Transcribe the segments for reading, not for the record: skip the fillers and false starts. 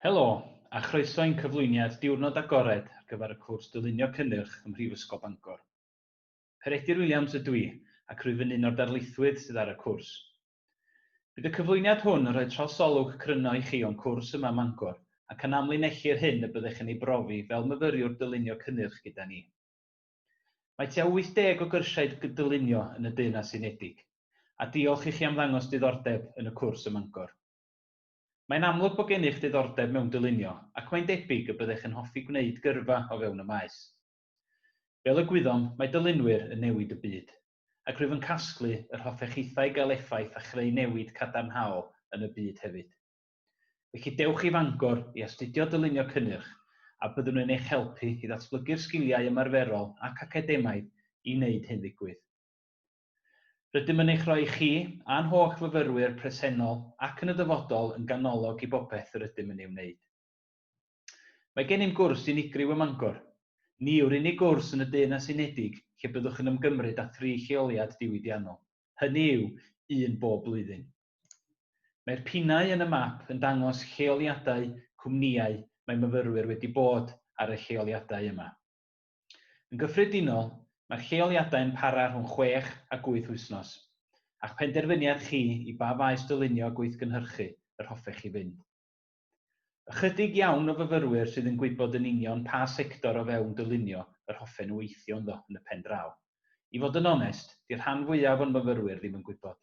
Helo, a chroeso i'n cyflwyniad diwrnod agored ar gyfer y cwrs Dylunio Cynnyrch ym Mhrifysgol Bangor. Peredur Williams ydw i, ac rwyf yn un o'r darlithwydd sydd ar y cwrs. Bydd y cyflwyniad hwn yn rhoi trosolwg cryno i chi o'n cwrs yma Bangor, ac yn amlinellu'r hyn y byddech yn ei brofi fel myfyriwr dylunio cynnyrch gyda ni. Mae tua 80 o gyrsiau dylunio yn y Deyrnas Unedig, a diolch i chi am ddangos diddordeb yn y cwrs ym Mangor. Mae'n amlwg bod gennych diddordeb mewn dylunio, ac mae'n debyg y byddech yn hoffi gwneud gyrfa o fewn y maes. Fel y gwyddom, mae dylunwyr yn newid y byd, ac rwyf yn casglu yr hoffech hithau gael effaith a chreu newid cadarnhaol yn y byd hefyd. Felly dewch i Fangor i astudio dylunio cynnyrch, a byddwn yn eich helpu i ddatblygu'r sgiliau ymarferol ac academaidd i wneud hyn ddigwydd. Rydym yn eich rhoi chi a'n holl fyfyrwyr presennol ac yn y dyfodol yn ganolog i bopeth yr ydym yn ei wneud. Mae gennym gwrs unigryw ym Mangor. Ni yw'r unig gwrs yn y Deyrnas Unedig lle byddwch yn ymgymryd â 3 lleoliad diwydiannol. Hynny yw, 1 bob blwyddyn. Mae'r pinnau yn y map yn dangos lleoliadau cwmnïau mae myfyrwyr wedi bod ar y lleoliadau yma. Yn gyffredinol, mae'r lleoliadau'n para rhwng 6 a 8 wythnos, a'ch penderfyniad chi i ba faes dylunio gweithgynhyrchu yr hoffech chi fynd. Ychydig iawn o fyfyrwyr sydd yn gwybod yn union pa sector o fewn dylunio yr hoffen weithio ynddo yn y pen draw. I fod yn onest, di'r rhan fwyaf o'n myfyrwyr ddim yn gwybod.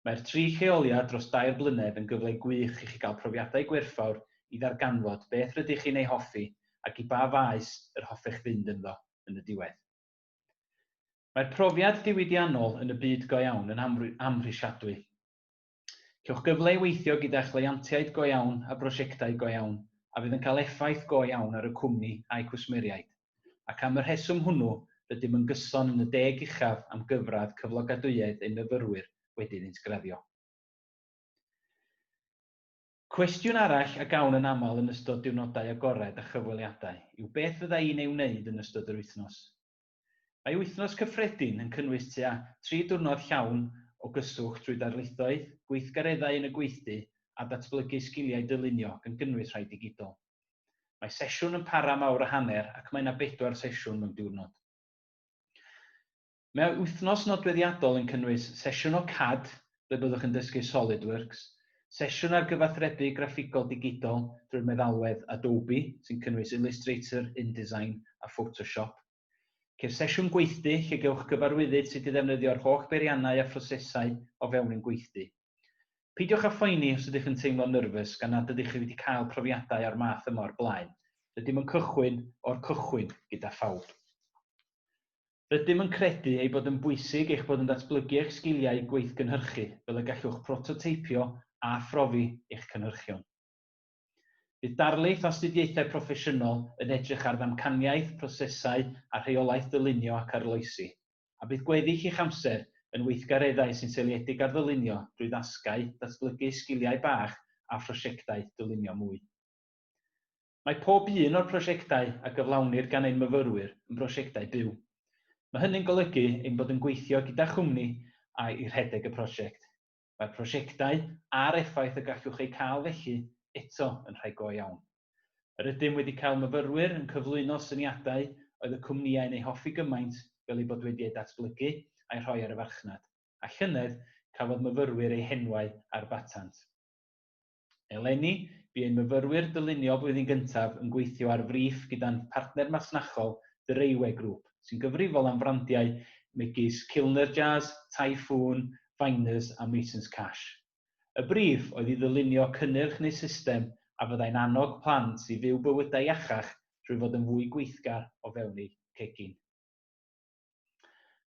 Mae'r 3 lleoliad dros 2 blynedd yn gyfle gwych i chi gael profiadau gwerthfawr i ddarganfod beth rydych chi'n ei hoffi ac i ba faes yr hoffech fynd ynddo yn y diwedd. Mae'r profiad diwydiannol yn y byd go iawn yn amhrisiadwy. Cewch gyfle i weithio gyda chleiantiaid go iawn a brosiectau go iawn, a fydd yn cael effaith go iawn ar y cwmni a'i cwsmeriaid. Ac am y rheswm hwnnw, rydym yn gyson yn y 10 uchaf am gyfradd cyflogadwyedd ein myfyrwyr wedi'n intgraddio. Cwestiwn arall a gawn yn aml yn ystod diwrnodau agored a chyfweliadau yw beth fydda i'n ei wneud yn ystod yr wythnos. Mae wythnos cyffredin yn cynnwys tua 3 diwrnod llawn o gyswllt trwy darlithoedd, gweithgareddau yn y gweithdy a datblygu sgiliau dylunio gan gynnwys rhai digidol. Mae sesiwn yn para am awr a hanner ac mae yna 4 sesiwn mewn diwrnod. Mae wythnos nodweddiadol yn cynnwys sesiwn o CAD, ble byddwch yn dysgu SolidWorks, sesiwn ar gyfathrebu graffigol digidol drwy'r meddalwedd Adobe, sy'n cynnwys Illustrator, InDesign a Photoshop. Ceir sesiwn gweithdy lle gewch gyfarwyddyd sydd wedi ddefnyddio'r holl beiriannau a phrosesau o fewn ein gweithdy. Peidiwch â phoeni os ydych yn teimlo nyrfys gan nad ydych chi wedi cael profiadau o'r math yma o'r blaen. Rydym yn cychwyn o'r cychwyn gyda phawb. Rydym yn credu ei bod yn bwysig eich bod yn datblygu eich sgiliau gweithgynhyrchu fel y gallwch prototeipio a phrofi eich cynhyrchion. Bydd darlith astudiaethau proffesiynol yn edrych ar ddamcaniaeth, prosesau a rheolaeth dylunio ac arloesi, a bydd gweddill eich amser yn weithgareddau sy'n seiliedig ar ddylunio drwy ddasgau, datblygu sgiliau bach a phrosiectau dylunio mwy. Mae pob un o'r prosiectau a gyflawnir gan ein myfyrwyr yn brosiectau byw. Mae hynny'n golygu ein bod yn gweithio gyda chwmni a i rhedeg y prosiect. Mae'r prosiectau a'r effaith y gallwch eu cael felly eto yn rhai go iawn. Yr ydym wedi cael myfyrwyr yn cyflwyno syniadau oedd y cwmnïau'n ei hoffi gymaint fel ei bod wedi ei datblygu a'i rhoi ar y farchnad, a llynedd cafodd myfyrwyr eu henwau ar batant. Eleni, bu ein myfyrwyr dylunio blwyddyn gyntaf yn gweithio ar frîff gyda'n partner masnachol Dreiwe Grŵp, sy'n gyfrifol am frandiau megis Cynnyrch, Typhoon, Finers a Masons Cash. Y brif oedd i ddylunio cynnyrch neu system a fyddai'n annog plant i fyw bywydau iachach trwy fod yn fwy gweithgar o fewn eu cegin.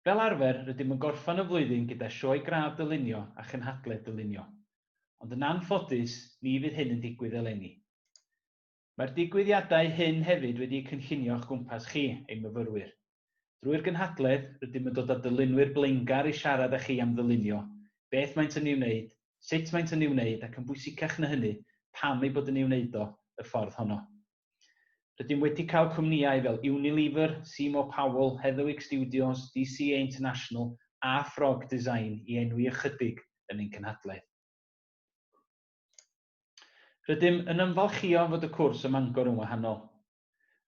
Fel arfer, rydym yn gorffan y flwyddyn gyda sioe gradd dylunio a chynhadledd dylunio. Ond yn anffodus, ni fydd hyn yn digwydd eleni. Mae'r digwyddiadau hyn hefyd wedi cynllunio'ch gwmpas chi, ein myfyrwyr. Drwy'r gynhadledd, rydym yn dod â dylunwyr blaengar i siarad â chi am ddylunio, beth maent yn ei wneud, sut maent yn ei wneud ac yn bwysicach na hynny, pam ei bod yn ei wneud o y ffordd honno. Rydym wedi cael cwmnïau fel Unilever, Seymour Powell, Heatherwick Studios, DCA International a Frog Design i enwi ychydig yn ein cynhadledd. Rydym yn ymfalchio fod y cwrs ym Mangor yn wahanol.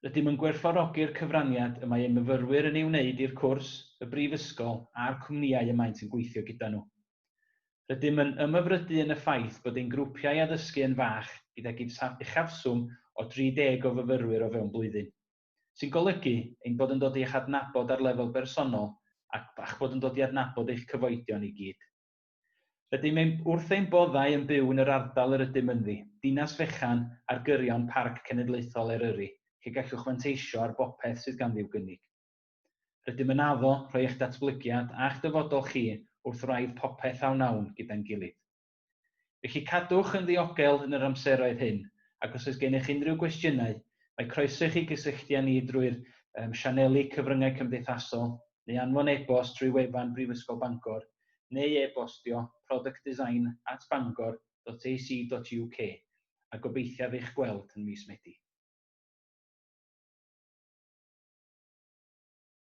Rydym yn gwerthfawrogi'r cyfraniad y mae ei myfyrwyr yn ei wneud i'r cwrs, y brifysgol a'r cwmnïau y maent yn gweithio gyda nhw. Rydym yn ymyfrydu yn y ffaith bod ein grwpiau addysgu yn fach gydag uchafswm o 30 o fyfyrwyr o fewn blwyddyn, sy'n golygu ein bod yn dod i'ch adnabod ar lefel bersonol ac bod yn dod i adnabod eich cyfoedion i gyd. Rydym wrth ein boddau yn byw yn yr ardal yr ydym ynddi, dinas fechan ar gyrion Parc Cenedlaethol Eryri, lle gallwch fanteisio ar bopeth sydd ganddi'w gynnig. Rydym yn addo rhoi eich datblygiad a'ch dyfodol chi wrth wraidd popeth awn gyda'n gilydd. Felly cadwch yn ddiogel yn yr amseroedd hyn, ac os oes gennych unrhyw gwestiynau, mae croeso i chi gysylltu â ni drwy'r sianeli cyfryngau cymdeithasol, neu anfon e-bost trwy wefan Mhrifysgol Bangor, neu e-bostio productdesign@bangor.ac.uk a gobeithiaf eich gweld yn mis Medi.